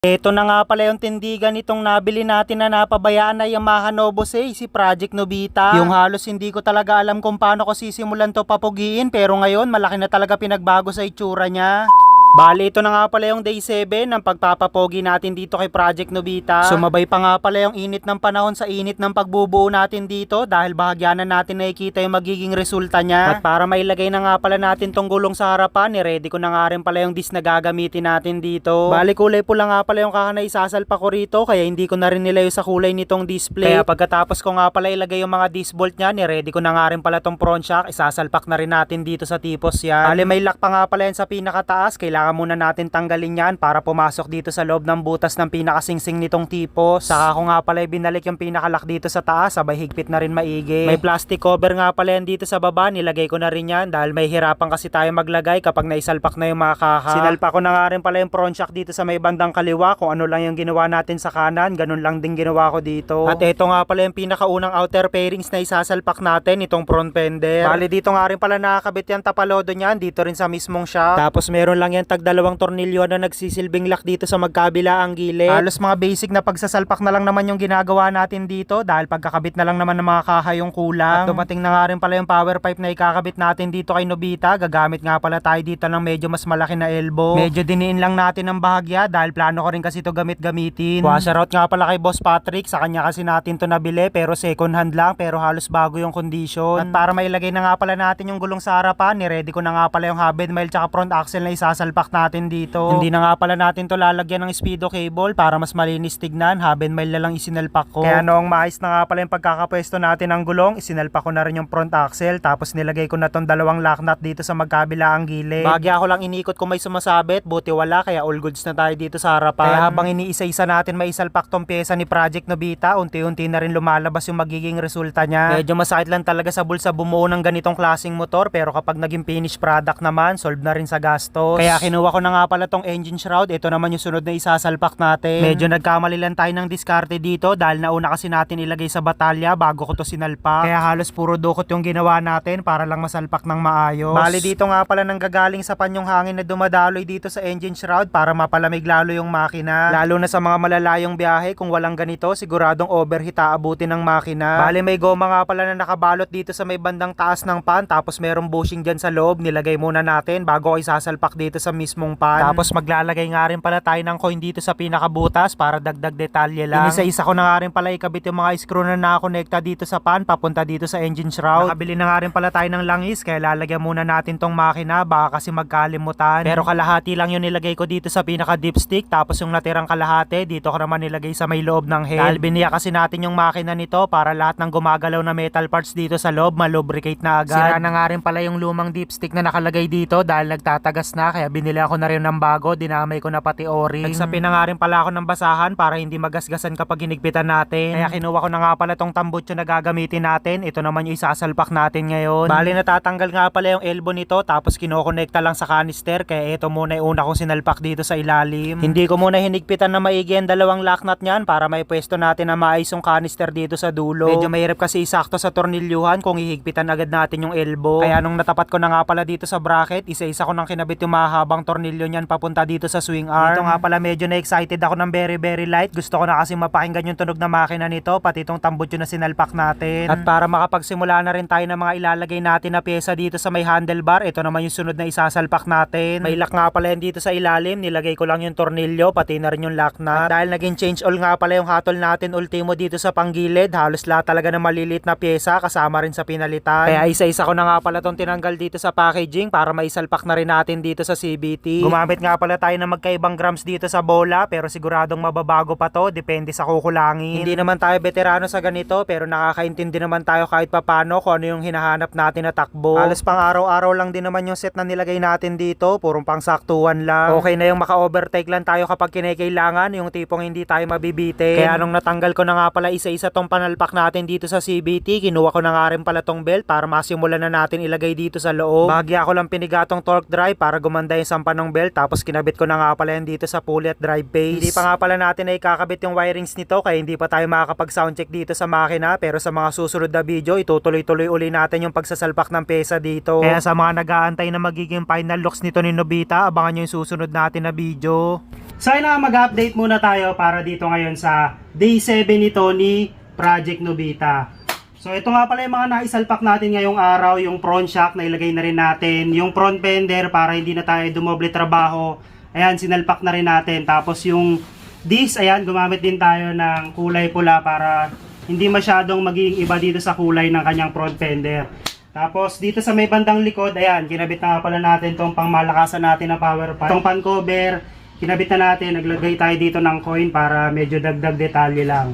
Ito na nga pala yung tindigan nitong nabili natin na napabayaan na Yamaha Nobosei, si Project Nobita. Yung halos hindi ko talaga alam kung paano ko sisimulan to papugiin, pero ngayon malaki na talaga pinagbago sa itsura niya. Bali, ito na nga pala yung day 7 ng pagpapapogi natin dito kay Project Nobita. Sumabay pa nga pala yung init ng panahon sa init ng pagbubuo natin dito dahil bahagyanan natin nakikita yung magiging resulta niya. At para mailagay na nga pala natin tong gulong sa harapan, ready ko na nga rin pala yung disc na gagamitin natin dito. Bali, kulay pula nga pala yung kahanay isasalpa ko rito kaya hindi ko na rin nilayo sa kulay nitong display. Kaya pagkatapos ko nga pala ilagay yung mga disc bolt niya, ready ko na nga rin pala tong front shock. Isasalpak na rin natin dito sa tipos yan. Bali, may lock pa nga pala yan sa pinakataas. Kailangan muna natin tanggalin yan para pumasok dito sa loob ng butas ng pinakasingsing nitong tipos. Saka ko nga pala binalik yung pinakalock dito sa taas, sabay higpit na rin maigi. May plastic cover nga pala yan dito sa baba, nilagay ko na rin yan dahil may hirapan kasi tayo maglagay kapag naisalpak na yung mga kaha. Sinalpak ko na nga rin pala yung front shock dito sa may bandang kaliwa. Kung ano lang yung ginawa natin sa kanan, ganun lang din ginawa ko dito. At ito nga pala yung pinakaunang outer fairings na isasalpak natin, itong front fender. Bali, dito nga rin pala nakakabit yung tapalodo niyan dito rin sa mismong shop. Tapos meron lang yan tagdalawang tornilyo na nagsisilbing lock dito sa magkabila ang gilid. Halos mga basic na pagsasalpak na lang naman yung ginagawa natin dito dahil pagkakabit na lang naman ng mga kaha yung kulang. At dumating na nga rin pala yung power pipe na ikakabit natin dito kay Nobita. Gagamit nga pala tayo dito ng medyo mas malaki na elbow. Medyo diniin lang natin ng bahagya dahil plano ko rin kasi ito gamitin. Washer out nga pala kay Boss Patrick, sa kanya kasi natin to nabili pero second hand lang, pero halos bago yung condition. At para mailagay na nga pala natin yung gulong sa harapan, ready ko na nga pala yung hub and mail tsaka front axle na isasalpak natin dito. Hindi na nga pala natin to lalagyan ng speedo cable para mas malinis tignan. Hub and mail na lang isinalpak ko. Kaya noong maayos na nga pala yung pagkakapwesto natin ng gulong, isinalpak ko na rin yung front axle, tapos nilagay ko na tong dalawang lock nut dito sa magkabilaang gilid. Bagya ko lang inikot kung may sumasabit, buti wala, kaya all goods na tayo dito sa harapan. Kaya habang iniisa-isa natin maisalpak tong pyesa ni Project Nobita, unti-unti na rin lumalabas yung magiging resulta niya. Medyo masakit lang talaga sa bulsa bumuo ng ganitong klaseng motor, pero kapag naging finished product naman, solve na rin sa gastos. Kaya kinuha ko na nga pala tong engine shroud. Ito naman yung sunod na isasalpak natin. Medyo nagkamali lang tayo ng diskarte dito dahil nauna kasi natin ilagay sa batalya bago ko to sinalpak. Kaya halos puro dukot yung ginawa natin para lang masalpak ng maayos. Bali, dito nga pala nanggagaling sa panyong hangin na dumadaloy dito sa engine shroud para mapalamig lalo yung makina. Lalo na sa mga malalayong biyahe, kung walang ganito siguradong overheat aabutin ng makina. Bali, may goma nga pala na nakabalot dito sa may bandang taas ng pan, tapos merong bushing dyan sa loob. Nilagay muna natin bago ko isasalpak dito sa mismong pan. Tapos maglalagay nga rin pala tayo ng coin dito sa pinakabutas para dagdag detalye lang. Inisa-isa ko na nga rin pala ikabit yung mga screw na nakakonekta dito sa pan papunta dito sa engine shroud. Nakabili na nga rin pala tayo ng langis kaya lalagyan muna natin tong makina, baka kasi magkalimutan. Pero kalahati lang yung nilagay ko dito sa pinaka dipstick, tapos yung natirang kalahati dito ko naman nilagay sa may loob ng head. Dahil biniya kasi natin yung makina nito para lahat ng gumagalaw na metal parts dito sa loob malubricate na agad. Sira na nga rin pala yung lumang dipstick na nakalagay dito dahil nagtatagas na, kaya binili ako na rin ng bago, dinamay ko na pati o-ring. Nagsapi na nga rin pala ako ng basahan para hindi magasgasan kapag hinigpitan natin. Kaya kinuha ko na nga pala tong tambutso na gagamitin natin. Ito naman yung isasalpak natin ngayon. Bali, natatanggal nga pala yung elbow nito, tapos kinokonekta lang sa canister, kaya ito muna yung una kong sinalpak dito sa ilalim. Hindi ko muna hinigpitan na maigi ang dalawang lock nut niyan para may pwesto natin na maayos yung canister dito sa dulo. Medyo mahirap kasi isakto sa tornilyuhan kung hihigpitan agad natin yung elbow. Kaya nung natapat ko na nga pala dito sa bracket, isa-isa ko nang kinabit yung mahabang tornilyo niyan papunta dito sa swing arm. Dito nga pala medyo na-excited ako ng very light. Gusto ko na kasi mapakinggan yung tunog na makina nito, pati itong tambutso na sinalpak natin. At para makapagsimula na rin tayo ng mga ilalagay natin na pyesa dito sa may handlebar, ito naman yung sunod na isasalpak natin. May lock nga pala yan dito sa ilalim, nilagay ko lang yung tornilyo, pati na rin yung lock nut. At dahil naging change all nga pala yung hatol natin ultimo dito sa panggilid, halos lahat talaga ng maliliit na pyesa kasama rin sa pinalitan. Kaya isa-isa ko na nga pala itong tinanggal dito sa packaging para maisalpak na rin natin dito sa CVT. Gumamit nga pala tayo ng magkaibang grams dito sa bola, pero siguradong mababago pa to, depende sa kukulangin. Hindi naman tayo veterano sa ganito, pero nakakaintindi naman tayo kahit papano kung ano yung hinahanap natin na takbo. Halos pang araw-araw lang din naman yung set na nilagay natin dito, purong pang saktuhan lang. Okay na yung maka-overtake lang tayo kapag kinakailangan, yung tipong hindi tayo mabibitin. Kaya nung natanggal ko na nga pala isa-isa tong panalpak natin dito sa CVT, kinuha ko na nga rin pala tong belt para masimulan na natin ilagay dito sa loob. Bahagya ko lang pinigatong torque drive para gumanda yung sampan ng belt, tapos kinabit ko na nga pala yan dito sa pulley at drive base. Hindi pa nga pala natin na ikakabit yung wirings nito, kaya hindi pa tayo makakapag soundcheck dito sa makina, pero sa mga susunod na video itutuloy-tuloy uli natin yung pagsasalpak ng pyesa dito. Kaya sa mga nag-aantay na magiging final looks nito ni Nobita, abangan nyo yung susunod natin na video. So ayun na, mag-update muna tayo para dito ngayon sa day 7 nito ni Project Nobita. So ito nga pala yung mga naisalpak natin ngayong araw, yung front shock na ilagay na rin natin, yung front fender para hindi na tayo dumoble trabaho, ayan sinalpak na rin natin. Tapos yung disc, ayan gumamit din tayo ng kulay pula para hindi masyadong maging iba dito sa kulay ng kanyang front fender. Tapos dito sa may bandang likod, ayan kinabit na nga pala natin itong pangmalakasan natin na power pipe, itong pan cover. Kinabit na natin, naglagay tayo dito ng coin para medyo dagdag detalye lang.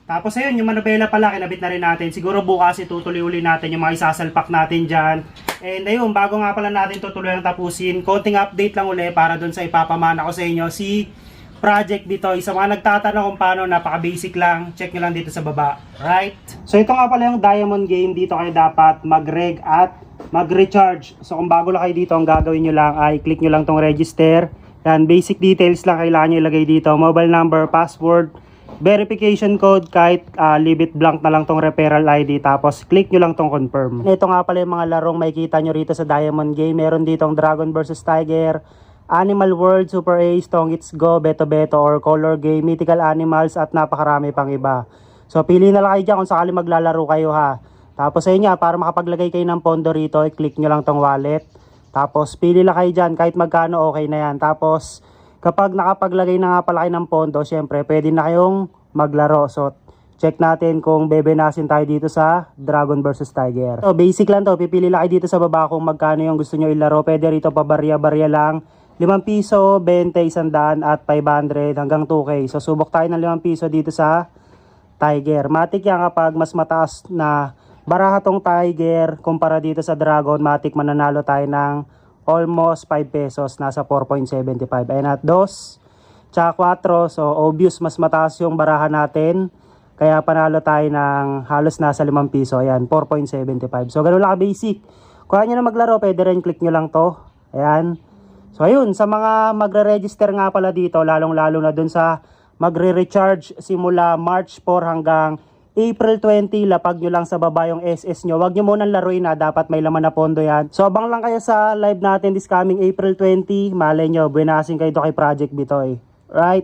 Tapos ayun, yung manubela pala, kinabit na rin natin. Siguro bukas itutuloy-uli natin yung mga isasalpak natin dyan. And ayun, bago nga pala natin tutuloy ang tapusin, konting update lang uli para dun sa ipapamana ko sa inyo. Si project dito, isa mga nagtatanong kung paano, napaka-basic lang. Check nyo lang dito sa baba. Right? So ito nga pala yung diamond game. Dito kayo dapat mag-reg at mag-recharge. So kung bago lang kayo dito, ang gagawin nyo lang ay click nyo lang tong register. Yan, basic details lang kailangan nyo ilagay dito. Mobile number, password, verification code, kahit leave it blank na lang tong referral ID. Tapos click nyo lang tong confirm. Ito nga pala yung mga larong makikita nyo rito sa Diamond Game. Meron ditong Dragon vs Tiger, Animal World, Super Ace, Tongits Go, Beto Beto, or Color Game, Mythical Animals, at napakarami pang iba. So pili na lang kayo dyan kung sakali maglalaro kayo ha. Tapos ayun nga, para makapaglagay kayo ng pondo rito, i-click nyo lang tong wallet. Tapos pili lang kayo dyan, kahit magkano okay na yan. Tapos kapag nakapaglagay na nga pala kayo ng pondo, syempre pwede na kayong maglaro. So check natin kung bebenasin tayo dito sa Dragon vs Tiger. So basic lang to, pipili lang kayo dito sa baba kung magkano yung gusto nyo ilaro. Pwede rito pa barya-barya lang. 5 piso, 20, 100 at 500 hanggang 2K. So subok tayo ng 5 piso dito sa Tiger. Matik yan kapag mas mataas na baraha tong Tiger kumpara dito sa Dragon, matik mananalo tayo ng almost 5 pesos, nasa 4.75. Ayan at 2 tsaka 4, so obvious mas mataas yung baraha natin, kaya panalo tayo ng halos nasa 5 piso. Ayan, 4.75. So ganun lang ka-basic. Kung ayaw nyo na maglaro, pwede rin click nyo lang to. Ayan. So ayun, sa mga magre-register nga pala dito, lalong-lalo na dun sa magre-recharge simula March 4 hanggang April 20, lapag nyo lang sa baba yung SS nyo. Huwag nyo munang laruin na, dapat may laman na pondo yan. So abang lang kayo sa live natin this coming April 20. Malay nyo, buenasin kayo kay Project Bitoy. Right?